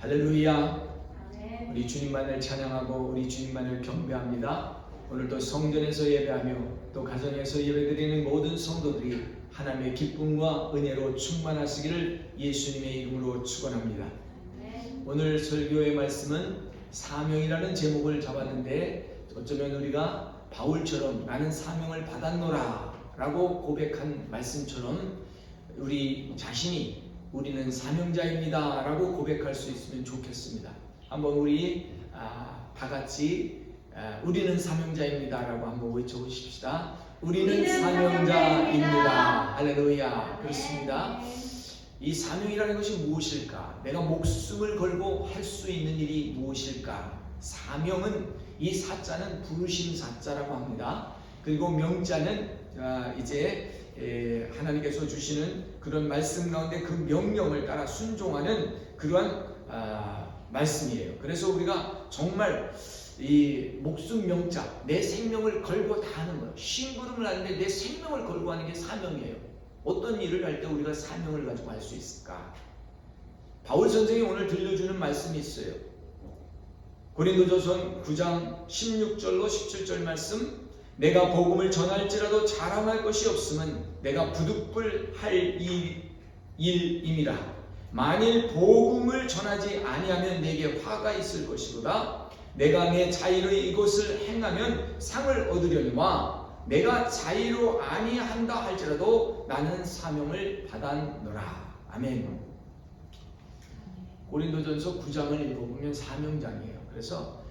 할렐루야. 우리 주님만을 찬양하고 우리 주님만을 경배합니다. 오늘도 성전에서 예배하며 또 가정에서 예배드리는 모든 성도들이 하나님의 기쁨과 은혜로 충만하시기를 예수님의 이름으로 축원합니다. 오늘 설교의 말씀은 사명이라는 제목을 잡았는데, 어쩌면 우리가 바울처럼 나는 사명을 받았노라 라고 고백한 말씀처럼 우리 자신이 우리는 사명자입니다 라고 고백할 수 있으면 좋겠습니다. 한번 우리 다 같이 우리는 사명자입니다 라고 한번 외쳐보십시다. 우리는 사명자입니다. 할렐루야. 그렇습니다. 이 사명이라는 것이 무엇일까? 내가 목숨을 걸고 할 수 있는 일이 무엇일까? 사명은, 이 사자는 부르심 사자라고 합니다. 그리고 명자는 이제 하나님께서 주시는 그런 말씀 가운데 그 명령을 따라 순종하는 그러한 말씀이에요. 그래서 우리가 정말 이 목숨 명자, 내 생명을 걸고 다 하는 거예요. 심부름을 하는데 내 생명을 걸고 하는 게 사명이에요. 어떤 일을 할 때 우리가 사명을 가지고 할 수 있을까? 바울 선생이 오늘 들려주는 말씀이 있어요. 고린도전서 9장 16절로 17절 말씀. 내가 복음을 전할지라도 자랑할 것이 없음은 내가 부득불 할 일임이라. 만일 복음을 전하지 아니하면 내게 화가 있을 것이로다. 내가 내 자의로 이것을 행하면 상을 얻으려니와 내가 자의로 아니한다 할지라도 나는 사명을 받았노라. 아멘. 고린도전서 9장을 읽어보면 사명장이에요. 그래서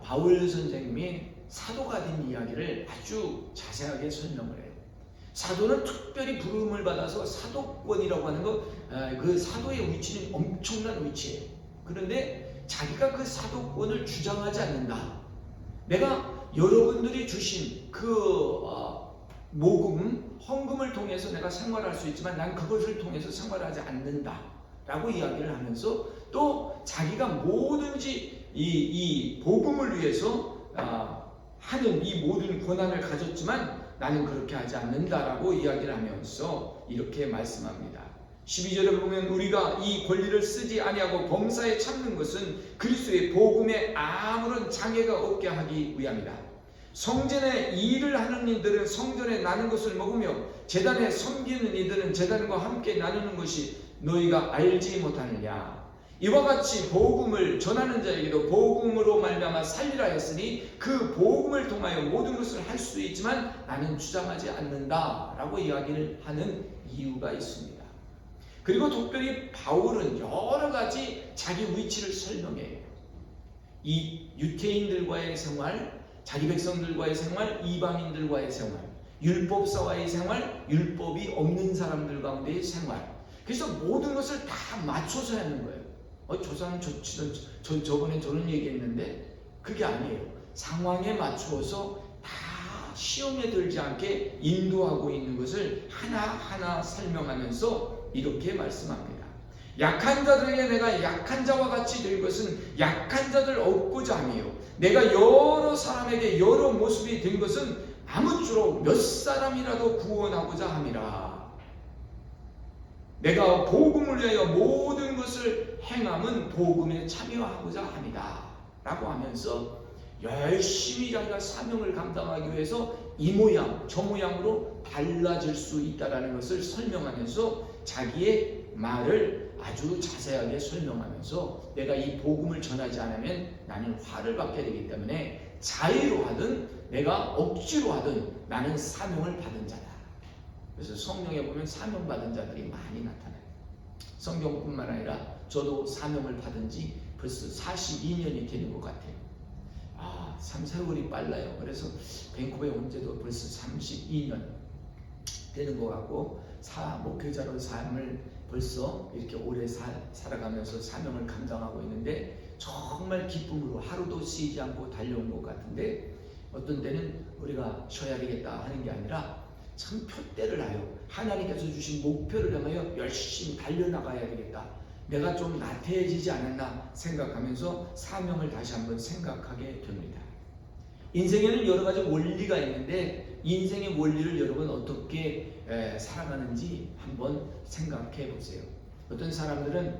바울 선생님이 사도가 된 이야기를 아주 자세하게 설명을 해요. 사도는 특별히 부름을 받아서 사도권이라고 하는 것, 그 사도의 위치는 엄청난 위치예요. 그런데 자기가 그 사도권을 주장하지 않는다. 내가 여러분들이 주신 그 모금, 헌금을 통해서 내가 생활할 수 있지만 난 그것을 통해서 생활하지 않는다 라고 이야기를 하면서, 또 자기가 뭐든지 이 복음을 위해서 하는 이 모든 권한을 가졌지만 나는 그렇게 하지 않는다라고 이야기를 하면서 이렇게 말씀합니다. 12절에 보면 우리가 이 권리를 쓰지 아니하고 범사에 참는 것은 그리스도의 복음에 아무런 장애가 없게 하기 위함이다. 성전에 일을 하는 이들은 성전에 나는 것을 먹으며 제단에 섬기는 이들은 제단과 함께 나누는 것이 너희가 알지 못하느냐. 이와 같이 복음을 전하는 자에게도 복음으로 말미암아 살리라 했으니 그 복음을 통하여 모든 것을 할 수 있지만 나는 주장하지 않는다 라고 이야기를 하는 이유가 있습니다. 그리고 특별히 바울은 여러 가지 자기 위치를 설명해요. 이 유태인들과의 생활, 자기 백성들과의 생활, 이방인들과의 생활, 율법사와의 생활, 율법이 없는 사람들 가운데의 생활. 그래서 모든 것을 다 맞춰서 하는 거예요. 저 사람 저번에 저런 얘기했는데 그게 아니에요. 상황에 맞추어서 다 시험에 들지 않게 인도하고 있는 것을 하나하나 설명하면서 이렇게 말씀합니다. 약한 자들에게 내가 약한 자와 같이 될 것은 약한 자들 얻고자 하며 내가 여러 사람에게 여러 모습이 된 것은 아무쪼록 몇 사람이라도 구원하고자 함이라. 내가 복음을 위하여 모든 것을 행함은 복음에 참여하고자 합니다 라고 하면서 열심히 자기가 사명을 감당하기 위해서 이 모양 저 모양으로 달라질 수 있다는 것을 설명하면서 자기의 말을 아주 자세하게 설명하면서 내가 이 복음을 전하지 않으면 나는 화를 받게 되기 때문에 자의로 하든 내가 억지로 하든 나는 사명을 받은 자다. 그래서 성경에 보면 사명받은 자들이 많이 나타나요. 성경뿐만 아니라 저도 사명을 받은 지 벌써 42년이 되는 것 같아요. 3세월이 빨라요. 그래서 밴쿠버에 온 지도 벌써 32년 되는 것 같고, 목회자로 삶을 벌써 이렇게 오래 살아가면서 사명을 감당하고 있는데 정말 기쁨으로 하루도 쉬지 않고 달려온 것 같은데, 어떤 때는 우리가 쉬어야 되겠다 하는 게 아니라 참 표대를 하여 하나님께서 주신 목표를 향하여 열심히 달려나가야 되겠다. 내가 좀 나태해지지 않았나 생각하면서 사명을 다시 한번 생각하게 됩니다. 인생에는 여러 가지 원리가 있는데 인생의 원리를 여러분 어떻게 살아가는지 한번 생각해 보세요. 어떤 사람들은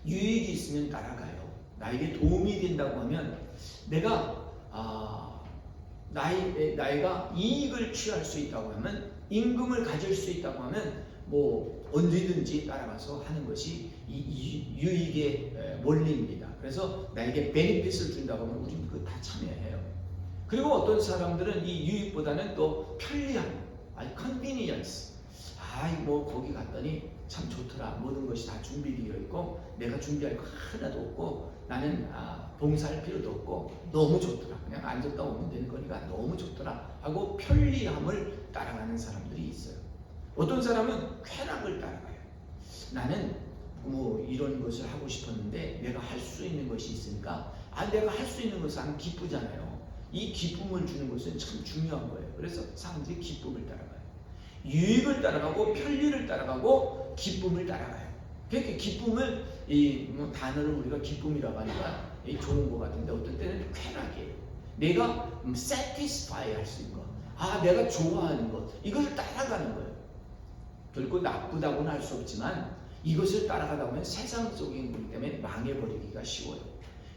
유익이 있으면 따라가요. 나에게 도움이 된다고 하면 내가 나이가 이익을 취할 수 있다고 하면, 임금을 가질 수 있다고 하면 뭐 언제든지 따라가서 하는 것이 이 유익의 원리입니다. 그래서 나에게 베니핏을 준다고 하면 우리는 그거 다 참여해요. 그리고 어떤 사람들은 이 유익보다는 또 편리함, convenience. 뭐 거기 갔더니 참 좋더라. 모든 것이 다 준비되어 있고 내가 준비할 거 하나도 없고 나는 봉사할 필요도 없고 너무 좋더라. 그냥 앉았다 오면 되는 거니까 너무 좋더라 하고 편리함을 따라가는 사람들이 있어요. 어떤 사람은 쾌락을 따라가요. 나는 뭐 이런 것을 하고 싶었는데 내가 할 수 있는 것이 있으니까 내가 할 수 있는 것을 하면 기쁘잖아요. 이 기쁨을 주는 것은 참 중요한 거예요. 그래서 사람들이 기쁨을 따라가요. 유익을 따라가고 편리를 따라가고 기쁨을 따라가요. 그러니까 기쁨을 단어를 우리가 기쁨이라고 하니까 좋은 것 같은데 어떤 때는 쾌락이에요. 내가 satisfy 할 수 있는 것, 내가 좋아하는 것, 이것을 따라가는 거예요. 결코 나쁘다고는 할 수 없지만 이것을 따라가다 보면 세상적인 거기 때문에 망해버리기가 쉬워요.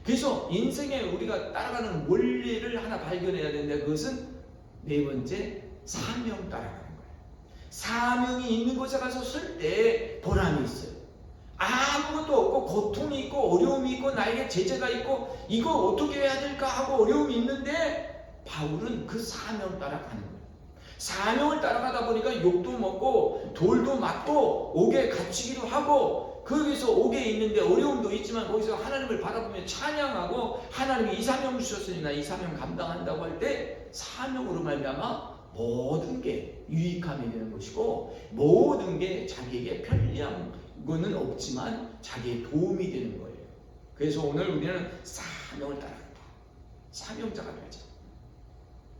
그래서 인생에 우리가 따라가는 원리를 하나 발견해야 되는데 그것은 네 번째, 사명 따라가는 거예요. 사명이 있는 곳에 가서 설 때 보람이 있어요. 아무것도 없고 고통이 있고 어려움이 있고 나에게 제재가 있고 이거 어떻게 해야 될까 하고 어려움이 있는데 바울은 그 사명 따라가는 거예요. 사명을 따라가다 보니까 욕도 먹고 돌도 맞고 옥에 갇히기도 하고 거기서 옥에 있는데 어려움도 있지만 거기서 하나님을 바라보며 찬양하고 하나님이 이 사명을 주셨으니 나 이 사명 감당한다고 할 때 사명으로 말미암아 모든 게 유익함이 되는 것이고 모든 게 자기에게 편리한 거는 없지만 자기의 도움이 되는 거예요. 그래서 오늘 우리는 사명을 따라간다. 사명자가 되자.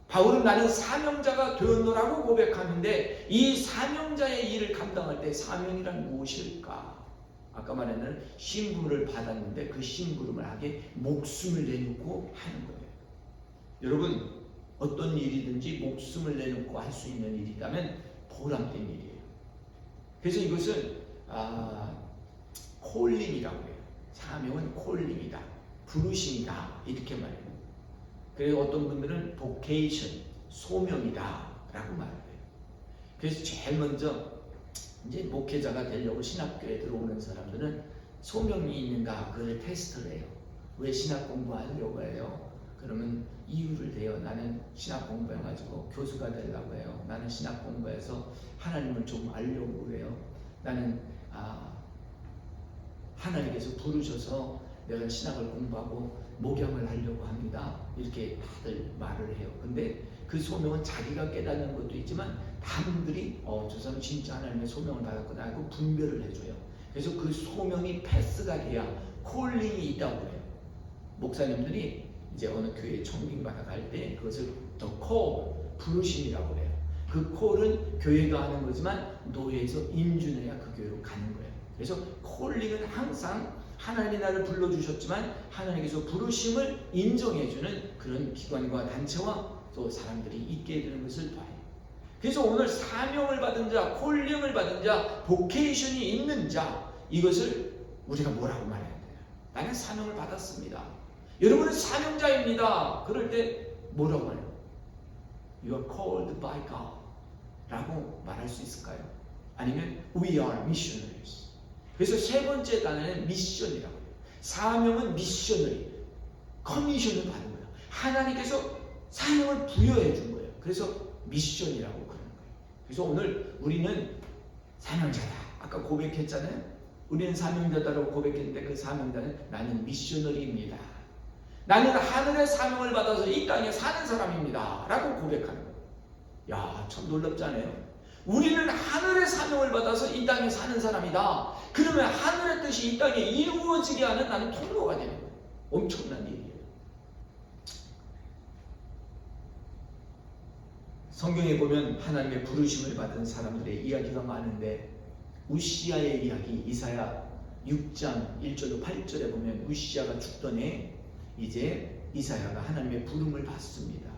바울은 나는 사명자가 되었노라고 고백하는데 이 사명자의 일을 감당할 때 사명이란 무엇일까? 아까 말했는 심부름을 받았는데 그 심부름을 하게 목숨을 내놓고 하는 거예요. 여러분 어떤 일이든지 목숨을 내놓고 할 수 있는 일이 있다면 보람된 일이에요. 그래서 이것을 콜링이라고 해요. 사명은 콜링이다. 부르심이다. 이렇게 말해요. 그리고 어떤 분들은 vocation, 소명이다 라고 말해요. 그래서 제일 먼저 이제 목회자가 되려고 신학교에 들어오는 사람들은 소명이 있는가 그걸 테스트를 해요. 왜 신학 공부하려고 해요? 그러면 이유를 대요. 나는 신학 공부해가지고 교수가 되려고 해요. 나는 신학 공부해서 하나님을 좀 알려고 해요. 나는 하나님께서 부르셔서 내가 신학을 공부하고 목양을 하려고 합니다. 이렇게 다들 말을 해요. 근데 그 소명은 자기가 깨닫는 것도 있지만 남들이 저 사람 진짜 하나님의 소명을 받았구나 하고 분별을 해줘요. 그래서 그 소명이 패스가 돼야 콜링이 있다고 해요. 목사님들이 이제 어느 교회에 청빙 받아갈 때 그것을 더 콜, 부르심이라고 해요. 그 콜은 교회가 하는 거지만 노예에서 인준해야 그 교회로 가는 거예요. 그래서 콜링은 항상 하나님이 나를 불러주셨지만 하나님께서 부르심을 인정해주는 그런 기관과 단체와 또 사람들이 있게 되는 것을 봐요. 그래서 오늘 사명을 받은 자, 콜링을 받은 자, 보케이션이 있는 자, 이것을 우리가 뭐라고 말해야 돼요? 나는 사명을 받았습니다. 여러분은 사명자입니다. 그럴 때 뭐라고 말해요? You are called by God 라고 말할 수 있을까요? 아니면 We are missionaries. 그래서 세 번째 단어는 미션이라고 해요. 사명은 미셔너리, 커미션을 받은 거예요. 하나님께서 사명을 부여해 준 거예요. 그래서 미션이라고 그러는 거예요. 그래서 오늘 우리는 사명자다. 아까 고백했잖아요. 우리는 사명자다라고 고백했는데 그 사명자는 나는 미셔너리입니다. 나는 하늘의 사명을 받아서 이 땅에 사는 사람입니다. 라고 고백하는 거예요. 야, 참 놀랍지 않아요? 우리는 하늘의 사명을 받아서 이 땅에 사는 사람이다. 그러면 하늘의 뜻이 이 땅에 이루어지게 하는 나는 통로가 되는 거예요. 엄청난 일이에요. 성경에 보면 하나님의 부르심을 받은 사람들의 이야기가 많은데 우시아의 이야기, 이사야 6장 1절로 8절에 보면 우시아가 죽던 해 이제 이사야가 하나님의 부름을 받습니다.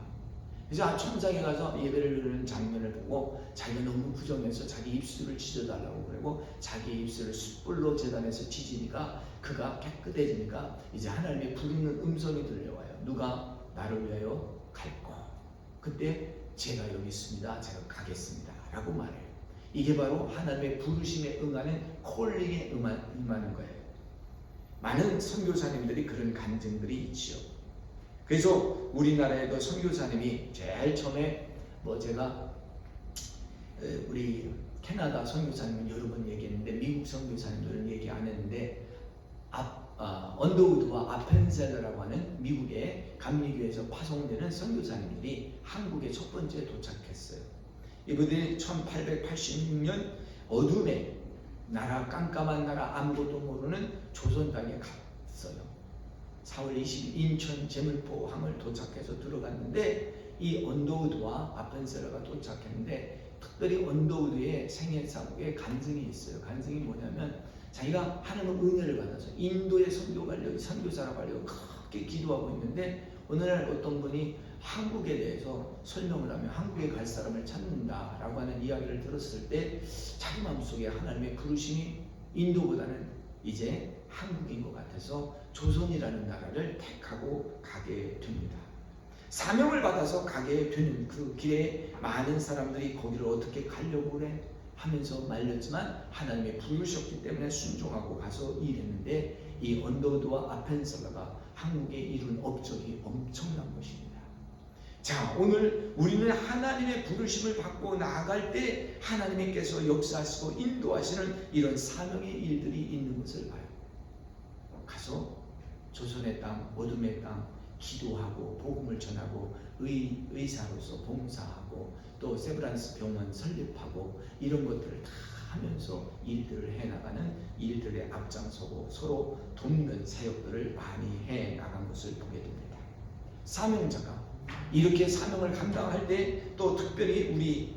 그래서 천상에 가서 예배를 드리는 장면을 보고 자기가 너무 부정해서 자기 입술을 찢어달라고 그러고 자기 입술을 숯불로 제단에서 찢으니까 그가 깨끗해지니까 이제 하나님의 부르는 음성이 들려와요. 누가 나를 위하여 갈고, 그때 제가 여기 있습니다, 제가 가겠습니다 라고 말해요. 이게 바로 하나님의 부르심에 응하는 콜링에 응하는 거예요. 많은 선교사님들이 그런 간증들이 있지요. 그래서 우리나라에도 선교사님이 제일 처음에 제가 우리 캐나다 선교사님은 여러 번 얘기했는데 미국 선교사님들은 얘기 안 했는데 언더우드와 아펜셀러라고 하는 미국의 감리교에서 파송되는 선교사님들이 한국에 첫 번째 도착했어요. 이분들이 1886년 어둠에 깜깜한 나라 아무것도 모르는 조선 땅에 갔어요. 4월 20일 인천 제물포항을 도착해서 들어갔는데 이 언더우드와 아펜셀러가 도착했는데 특별히 언더우드의 생애사국에 간증이 있어요. 간증이 뭐냐면 자기가 하나님의 은혜를 받아서 인도의 선교사라고 하려고 크게 기도하고 있는데 어느 날 어떤 분이 한국에 대해서 설명을 하며 한국에 갈 사람을 찾는다라고 하는 이야기를 들었을 때 자기 마음속에 하나님의 부르심이 인도보다는 이제 한국인 것 같아서 조선이라는 나라를 택하고 가게 됩니다. 사명을 받아서 가게 되는 그 길에 많은 사람들이 거기를 어떻게 가려고 그래 하면서 말렸지만 하나님의 부르셨기 때문에 순종하고 가서 일했는데 이 언더우드와 아펜셀러가 한국에 이룬 업적이 엄청난 것입니다. 자, 오늘 우리는 하나님의 부르심을 받고 나아갈 때 하나님께서 역사하시고 인도하시는 이런 사명의 일들이 있는 것을 봐요. 가서 조선의 땅, 어둠의 땅 기도하고 복음을 전하고 의사로서 봉사하고 또 세브란스 병원 설립하고 이런 것들을 다 하면서 일들을 해나가는 일들에 앞장서고 서로 돕는 사역들을 많이 해나간 것을 보게 됩니다. 사명자가 이렇게 사명을 감당할 때 또 특별히 우리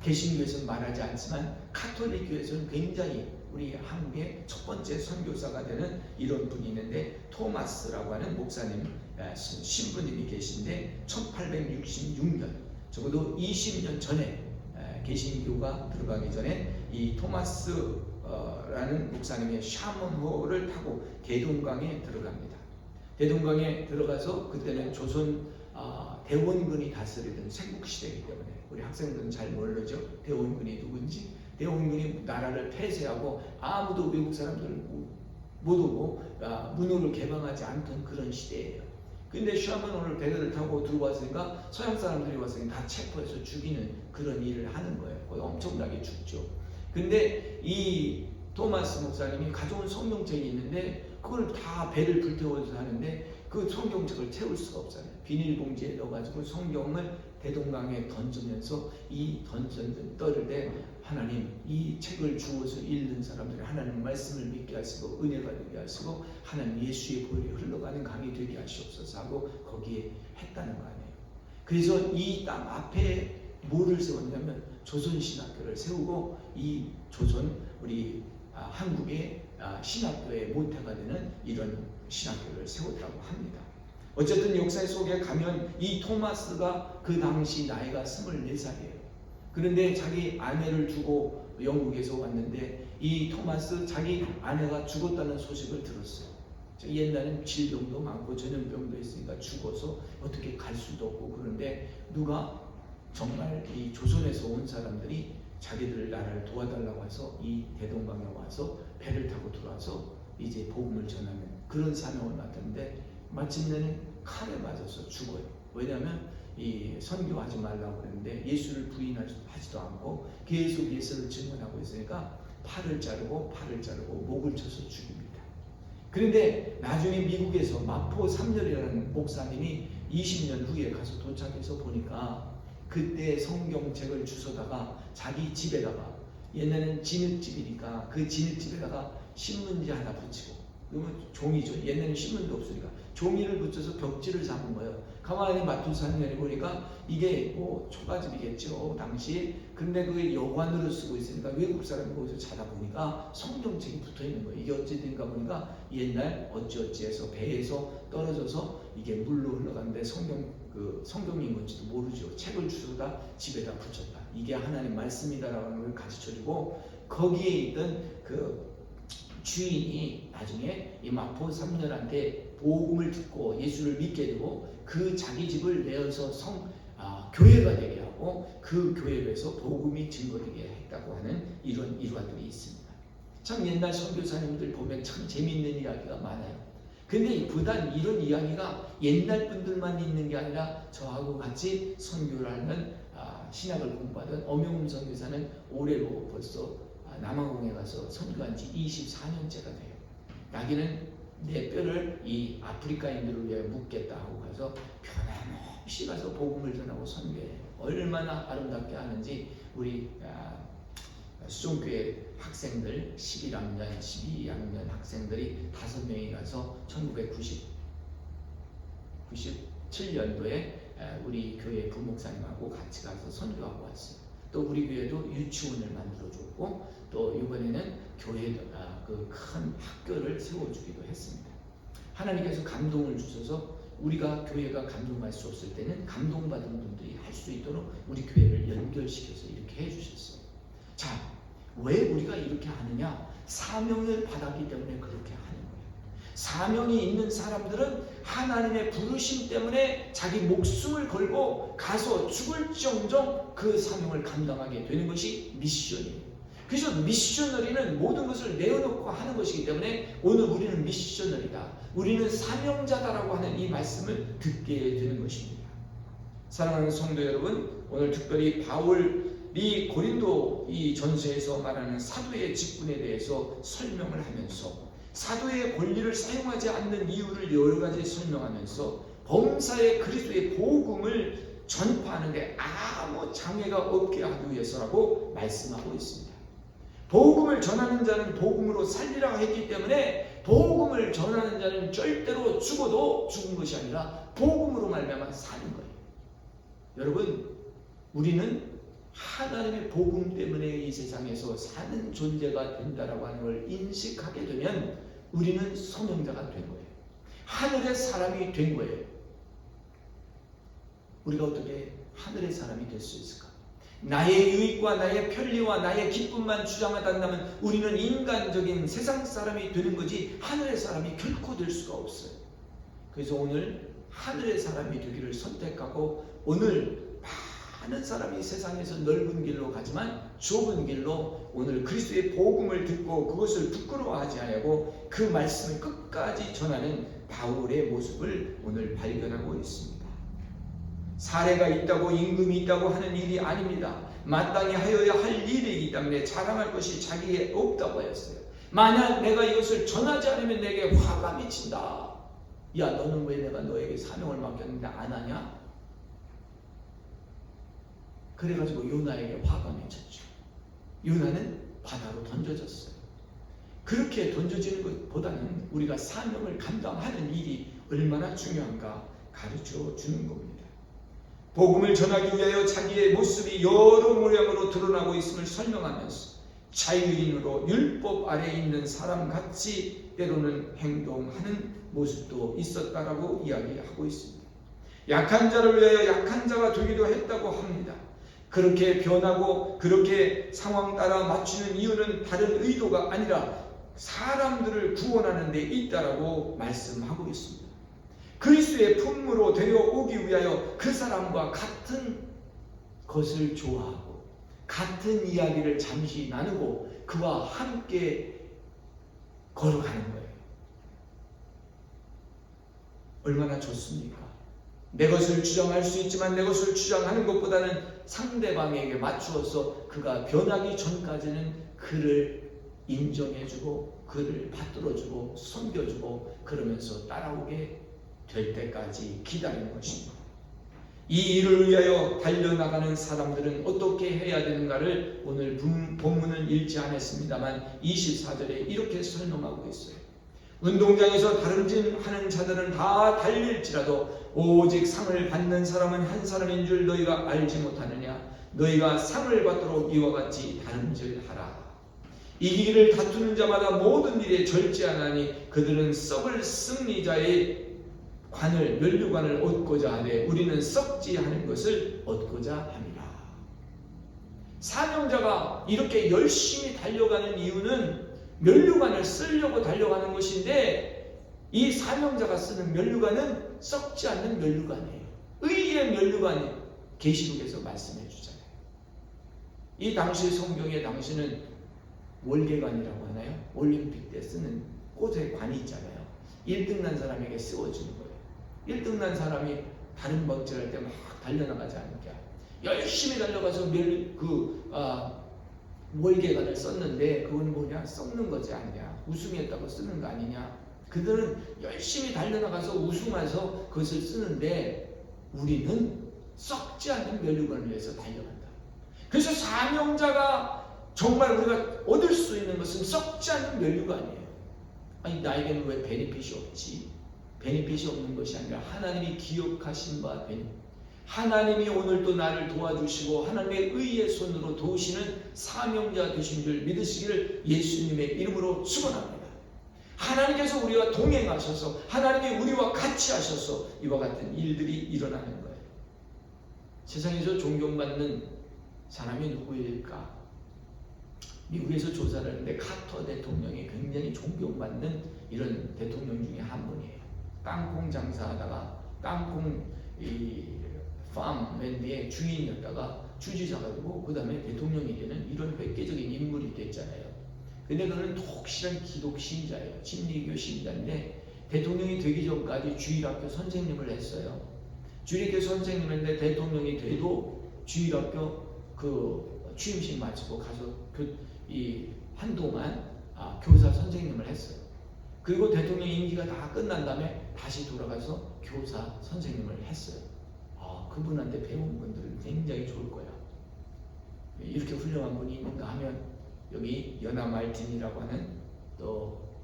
개신교에서는 말하지 않지만 카톨릭교에서는 굉장히 우리 한국의 첫 번째 선교사가 되는 이런 분이 있는데 토마스라고 하는 목사님 신부님이 계신데 1866년 적어도 20년 전에 개신교가 들어가기 전에 이 토마스라는 목사님의 샤먼호를 타고 대동강에 들어갑니다. 대동강에 들어가서 그때는 조선 대원군이 다스리던 삼국시대이기 때문에 우리 학생들은 잘 모르죠. 대원군이 누군지. 대원군이 나라를 폐쇄하고 아무도 외국 사람들을 못 오고 문호를 개방하지 않던 그런 시대예요. 근데 샤먼호를 배를 타고 들어왔으니까 서양 사람들이 왔으니까 다 체포해서 죽이는 그런 일을 하는 거예요. 거의 엄청나게 죽죠. 근데 이 토마스 목사님이 가져온 성경책이 있는데 그걸 다 배를 불태워서 하는데 그 성경책을 채울 수가 없잖아요. 비닐봉지에 넣어가지고 성경을 대동강에 던지면서 이 떨을 때 하나님 이 책을 주어서 읽는 사람들이 하나님 말씀을 믿게 하시고 은혜가 되게 하시고 하나님 예수의 보혈이 흘러가는 강이 되게 하시옵소서 하고 거기에 했다는 거 아니에요. 그래서 이 땅 앞에 뭐를 세웠냐면 조선신학교를 세우고 이 조선 우리 한국의 신학교의 모태가 되는 이런 신학교를 세웠다고 합니다. 어쨌든 역사 속에 가면 이 토마스가 그 당시 나이가 24살이에요. 그런데 자기 아내를 두고 영국에서 왔는데 이 토마스 자기 아내가 죽었다는 소식을 들었어요. 옛날엔 질병도 많고 전염병도 있으니까 죽어서 어떻게 갈 수도 없고 그런데 누가 정말 이 조선에서 온 사람들이 자기들 나라를 도와달라고 해서 이 대동강에 와서 배를 타고 들어와서 이제 복음을 전하는 그런 사명을 맡았는데 마침내는 칼에 맞아서 죽어요. 왜냐하면 이 선교하지 말라고 그랬는데 예수를 부인하지도 않고 계속 예수를 증언하고 있으니까 팔을 자르고 목을 쳐서 죽입니다. 그런데 나중에 미국에서 마포 3렬이라는 목사님이 20년 후에 가서 도착해서 보니까 그때 성경책을 주워다가 자기 집에다가 옛날에는 진흙집이니까 그 진흙집에다가 신문지 하나 붙이고 그러면 종이죠. 옛날에는 신문도 없으니까 종이를 붙여서 벽지를 잡은 거예요. 가만히 마포 3렬에 보니까 이게 초가집이겠죠 당시. 근데 그게 여관으로 쓰고 있으니까 외국 사람이 거기서 찾아보니까 성경책이 붙어있는 거예요. 이게 어찌 된가 보니까 옛날 어찌어찌해서 배에서 떨어져서 이게 물로 흘러가는데 성경인 건지도 모르죠. 책을 주워다 집에다 붙였다. 이게 하나님 말씀이다라는 걸 가르쳐주고 거기에 있던 그 주인이 나중에 이 마포 3년한테 복음을 듣고 예수를 믿게 되고 그 자기 집을 내어서 교회가 되게 하고 그 교회에서 복음이 증거되게 했다고 하는 이런 일화들이 있습니다. 참 옛날 선교사님들 보면 참 재미있는 이야기가 많아요. 근데 부단 이런 이야기가 옛날 분들만 있는 게 아니라 저하고 같이 선교를 하는 신학을 공부하던 엄영웅 선교사는 올해로 벌써 남아공에 가서 선교한 지 24년째가 돼요. 자기는 내 뼈를 이 아프리카인들을 위해 묻겠다 하고 가서 변함없이 가서 복음을 전하고 선교해요. 얼마나 아름답게 하는지 우리 수종교회 학생들 11학년, 12학년 학생들이 5명이 가서 1997년도에 우리 교회 부목사님하고 같이 가서 선교하고 왔어요. 또 우리 교회도 유치원을 만들어줬고 또 이번에는 교회 그 큰 학교를 세워주기도 했습니다. 하나님께서 감동을 주셔서 우리가 교회가 감동할 수 없을 때는 감동받은 분들이 할 수 있도록 우리 교회를 연결시켜서 이렇게 해주셨어요. 자, 왜 우리가 이렇게 하느냐? 사명을 받았기 때문에 그렇게 하는 거예요. 사명이 있는 사람들은 하나님의 부르심 때문에 자기 목숨을 걸고 가서 죽을정정 그 사명을 감당하게 되는 것이 미션이에요. 그래서 미셔너리는 모든 것을 내어놓고 하는 것이기 때문에 오늘 우리는 미셔너리다, 우리는 사명자다라고 하는 이 말씀을 듣게 되는 것입니다. 사랑하는 성도 여러분, 오늘 특별히 바울이 고린도 이 전서에서 말하는 사도의 직분에 대해서 설명을 하면서 사도의 권리를 사용하지 않는 이유를 여러 가지 설명하면서 범사의 그리스도의 복음을 전파하는데 아무 장애가 없게 하기 위해서라고 말씀하고 있습니다. 복음을 전하는 자는 복음으로 살리라 했기 때문에 복음을 전하는 자는 절대로 죽어도 죽은 것이 아니라 복음으로 말미암아 사는 거예요. 여러분, 우리는 하나님의 복음 때문에 이 세상에서 사는 존재가 된다라고 하는 걸 인식하게 되면 우리는 소명자가 된 거예요. 하늘의 사람이 된 거예요. 우리가 어떻게 하늘의 사람이 될 수 있을까? 나의 유익과 나의 편리와 나의 기쁨만 주장하다 한다면 우리는 인간적인 세상 사람이 되는 거지 하늘의 사람이 결코 될 수가 없어요. 그래서 오늘 하늘의 사람이 되기를 선택하고 오늘 많은 사람이 세상에서 넓은 길로 가지만 좁은 길로 오늘 그리스도의 복음을 듣고 그것을 부끄러워하지 않고 그 말씀을 끝까지 전하는 바울의 모습을 오늘 발견하고 있습니다. 사례가 있다고 임금이 있다고 하는 일이 아닙니다. 마땅히 하여야 할 일이기 때문에 자랑할 것이 자기에 없다고 하였어요. 만약 내가 이것을 전하지 않으면 내게 화가 미친다. 야, 너는 왜 내가 너에게 사명을 맡겼는데 안 하냐? 그래가지고 요나에게 화가 미쳤죠. 요나는 바다로 던져졌어요. 그렇게 던져지는 것보다는 우리가 사명을 감당하는 일이 얼마나 중요한가 가르쳐 주는 겁니다. 복음을 전하기 위하여 자기의 모습이 여러 모양으로 드러나고 있음을 설명하면서 자유인으로 율법 아래에 있는 사람같이 때로는 행동하는 모습도 있었다라고 이야기하고 있습니다. 약한 자를 위하여 약한 자가 되기도 했다고 합니다. 그렇게 변하고 그렇게 상황 따라 맞추는 이유는 다른 의도가 아니라 사람들을 구원하는 데 있다라고 말씀하고 있습니다. 그리스도의 품으로 데려오기 위하여 그 사람과 같은 것을 좋아하고 같은 이야기를 잠시 나누고 그와 함께 걸어가는 거예요. 얼마나 좋습니까? 내 것을 주장할 수 있지만 내 것을 주장하는 것보다는 상대방에게 맞추어서 그가 변하기 전까지는 그를 인정해주고 그를 받들어주고 섬겨주고 그러면서 따라오게 될 때까지 기다리는 것입니다. 이 일을 위하여 달려나가는 사람들은 어떻게 해야 되는가를 오늘 본문은 읽지 않았습니다만 24절에 이렇게 설명하고 있어요. 운동장에서 다름질하는 자들은 다 달릴지라도 오직 상을 받는 사람은 한 사람인 줄 너희가 알지 못하느냐? 너희가 상을 받도록 이와 같이 다름질하라. 이기기를 다투는 자마다 모든 일에 절제하나니 그들은 썩을 승리자의 관을 면류관을 얻고자 하되 우리는 썩지 않은 것을 얻고자 합니다. 사명자가 이렇게 열심히 달려가는 이유는 면류관을 쓰려고 달려가는 것인데 이 사명자가 쓰는 면류관은 썩지 않는 면류관이에요. 의의 면류관이 계시록에서 말씀해 주잖아요. 이 당시 성경에 당시는 월계관이라고 하나요? 올림픽 때 쓰는 꽃의 관이 있잖아요. 1등 난 사람에게 씌워주는 거예요. 1등 난 사람이 다른 번째할 때 막 달려나가지 않게 열심히 달려가서 월계관을 썼는데 그건 뭐냐? 썩는 거지 아니냐? 우승했다고 쓰는 거 아니냐? 그들은 열심히 달려나가서 우승해서 그것을 쓰는데 우리는 썩지 않는 면류관을 위해서 달려간다. 그래서 사명자가 정말 우리가 얻을 수 있는 것은 썩지 않는 면류관이에요. 아니 나에게는 왜 베니핏이 없지? 베니핏이 없는 것이 아니라 하나님이 기억하신 바 베니핏. 하나님이 오늘도 나를 도와주시고 하나님의 의의 손으로 도우시는 사명자 되신 줄 믿으시기를 예수님의 이름으로 축원합니다. 하나님께서 우리와 동행하셔서 하나님이 우리와 같이 하셔서 이와 같은 일들이 일어나는 거예요. 세상에서 존경받는 사람이 누구일까? 미국에서 조사를 했는데 카터 대통령이 굉장히 존경받는 이런 대통령 중에 한 분이에요. 땅콩 장사하다가 땅콩 팜랜드의 주인이었다가 주지사가 되고 그 다음에 대통령이 되는 이런 획기적인 인물이 됐잖아요. 근데 그는 독실한 기독 신자예요. 진리교 신자인데 대통령이 되기 전까지 주일학교 선생님을 했어요. 주일학교 선생님을 했는데 대통령이 돼도 주일학교 그 취임식 마치고 가서 한동안 교사 선생님을 했어요. 그리고 대통령 임기가 다 끝난 다음에 다시 돌아가서 교사 선생님을 했어요. 그분한테 배운 분들은 굉장히 좋을 거야. 이렇게 훌륭한 분이 있는가 하면 여기 연하 말틴이라고 하는 또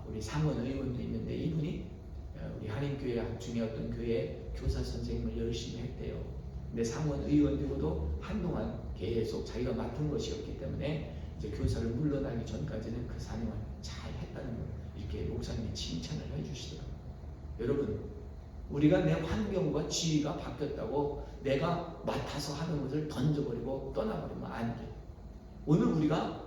우리 상원 의원도 있는데 이분이 우리 한인교회 중에 어떤 교회 교사 선생님을 열심히 했대요. 근데 상원 의원 되고도 한동안 계속 자기가 맡은 것이었기 때문에 이제 교사를 물러나기 전까지는 그 사명을 잘 했다는 걸 이렇게 목사님이 칭찬을 해주시더라고요. 여러분, 우리가 내 환경과 지위가 바뀌었다고 내가 맡아서 하는 것을 던져버리고 떠나버리면 안 돼. 오늘 우리가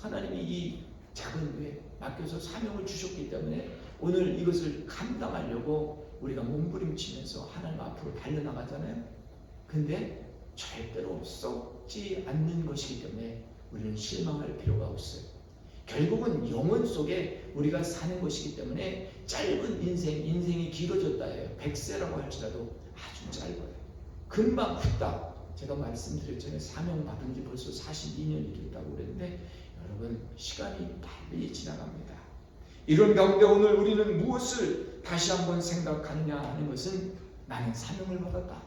하나님이 이 작은 교회에 맡겨서 사명을 주셨기 때문에 오늘 이것을 감당하려고 우리가 몸부림치면서 하나님 앞으로 달려나가잖아요. 근데 절대로 썩지 않는 것이기 때문에 우리는 실망할 필요가 없어요. 결국은 영혼 속에 우리가 사는 것이기 때문에 짧은 인생이 길어졌다 해요. 100세라고 할지라도 아주 짧아요. 금방 후딱 제가 말씀드렸잖아요. 사명 받은 지 벌써 42년이 됐다고 그랬는데 여러분 시간이 빨리 지나갑니다. 이런 가운데 오늘 우리는 무엇을 다시 한번 생각하느냐 하는 것은 나는 사명을 받았다.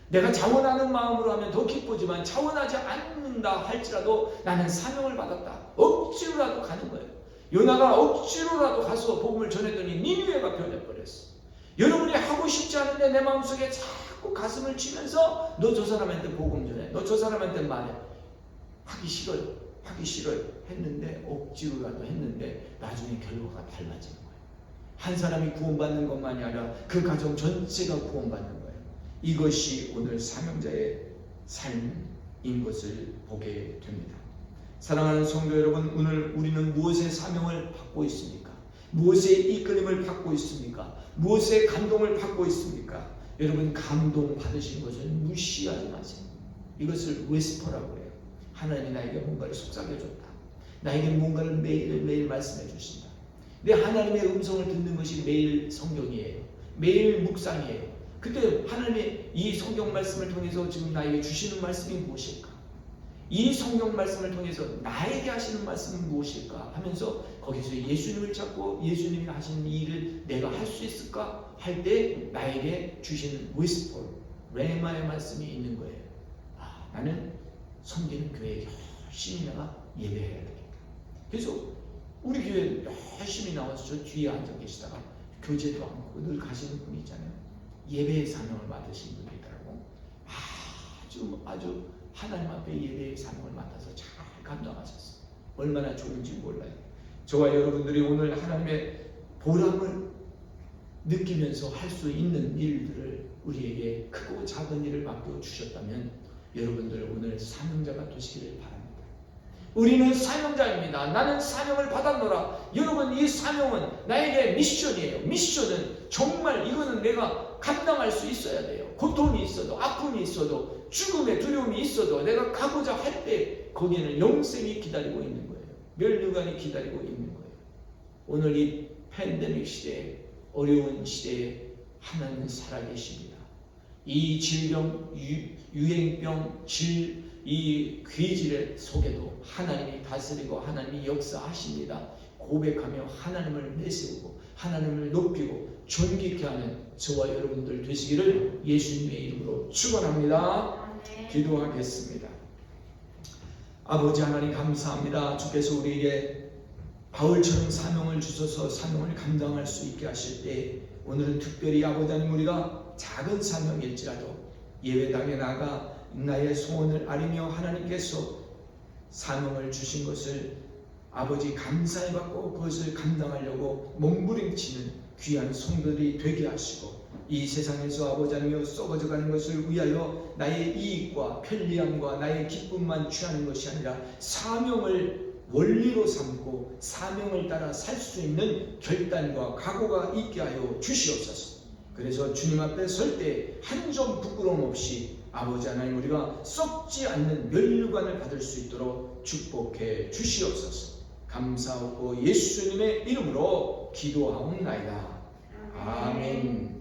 내가 자원하는 마음으로 하면 더 기쁘지만 자원하지 않는다 할지라도 나는 사명을 받았다. 억지로라도 가는 거예요. 요나가 억지로라도 가서 복음을 전했더니 니느웨가 변해버렸어. 여러분이 하고 싶지 않은데 내 마음속에 자꾸 가슴을 치면서 너 저 사람한테 복음 전해. 너 저 사람한테 말해. 하기 싫어요. 했는데 억지로라도 했는데 나중에 결과가 달라지는 거예요. 한 사람이 구원받는 것만이 아니라 그 가정 전체가 구원받는 거예요. 이것이 오늘 사명자의 삶인 것을 보게 됩니다. 사랑하는 성도 여러분, 오늘 우리는 무엇의 사명을 받고 있습니까? 무엇의 이끌림을 받고 있습니까? 무엇의 감동을 받고 있습니까? 여러분, 감동 받으신 것을 무시하지 마세요. 이것을 웨스퍼라고 해요. 하나님이 나에게 뭔가를 속삭여줬다. 나에게 뭔가를 매일 말씀해 주신다. 근데 하나님의 음성을 듣는 것이 매일 성경이에요. 매일 묵상이에요. 그때 하나님의 이 성경 말씀을 통해서 지금 나에게 주시는 말씀이 무엇일까? 이 성경 말씀을 통해서 나에게 하시는 말씀은 무엇일까? 하면서 거기서 예수님을 찾고 예수님이 하시는 이 일을 내가 할 수 있을까? 할 때 나에게 주시는 위스퍼, 레마의 말씀이 있는 거예요. 나는 섬기는 교회에 열심히 나가 예배해야 되겠다. 그래서 우리 교회 열심히 나와서 저 뒤에 앉아 계시다가 교제도 않고 늘 가시는 분이 있잖아요. 예배의 사명을 맡으신 분이더라고. 아주 하나님 앞에 예배의 사명을 맡아서 잘 감당하셨어요. 얼마나 좋은지 몰라요. 저와 여러분들이 오늘 하나님의 보람을 느끼면서 할 수 있는 일들을 우리에게 크고 작은 일을 맡겨 주셨다면 여러분들 오늘 사명자가 되시기를 바랍니다. 우리는 사명자입니다. 나는 사명을 받았노라. 여러분, 이 사명은 나에게 미션이에요. 미션은 정말 이거는 내가 감당할 수 있어야 돼요. 고통이 있어도, 아픔이 있어도, 죽음의 두려움이 있어도 내가 가고자 할 때 거기에는 영생이 기다리고 있는 거예요. 면류관이 기다리고 있는 거예요. 오늘 이 팬데믹 시대에, 어려운 시대에 하나님은 살아계십니다. 이 질병, 유행병, 이 귀질의 속에도 하나님이 다스리고 하나님이 역사하십니다. 고백하며 하나님을 내세우고 하나님을 높이고 존귀케 하는 저와 여러분들 되시기를 예수님의 이름으로 축원합니다. 기도하겠습니다. 아버지 하나님 감사합니다. 주께서 우리에게 바울처럼 사명을 주셔서 사명을 감당할 수 있게 하실 때 오늘은 특별히 아버지 하나님 우리가 작은 사명일지라도 예배당에 나가 나의 소원을 아리며 하나님께서 사명을 주신 것을 아버지 감사히 받고 그것을 감당하려고 몸부림치는 귀한 성도들이 되게 하시고 이 세상에서 아버지 하나님 썩어져가는 것을 위하여 나의 이익과 편리함과 나의 기쁨만 취하는 것이 아니라 사명을 원리로 삼고 사명을 따라 살 수 있는 결단과 각오가 있게 하여 주시옵소서. 그래서 주님 앞에 설 때 한 점 부끄러움 없이 아버지 하나님 우리가 썩지 않는 면류관을 받을 수 있도록 축복해 주시옵소서. 감사하고 예수님의 이름으로 기도하옵나이다. 아멘.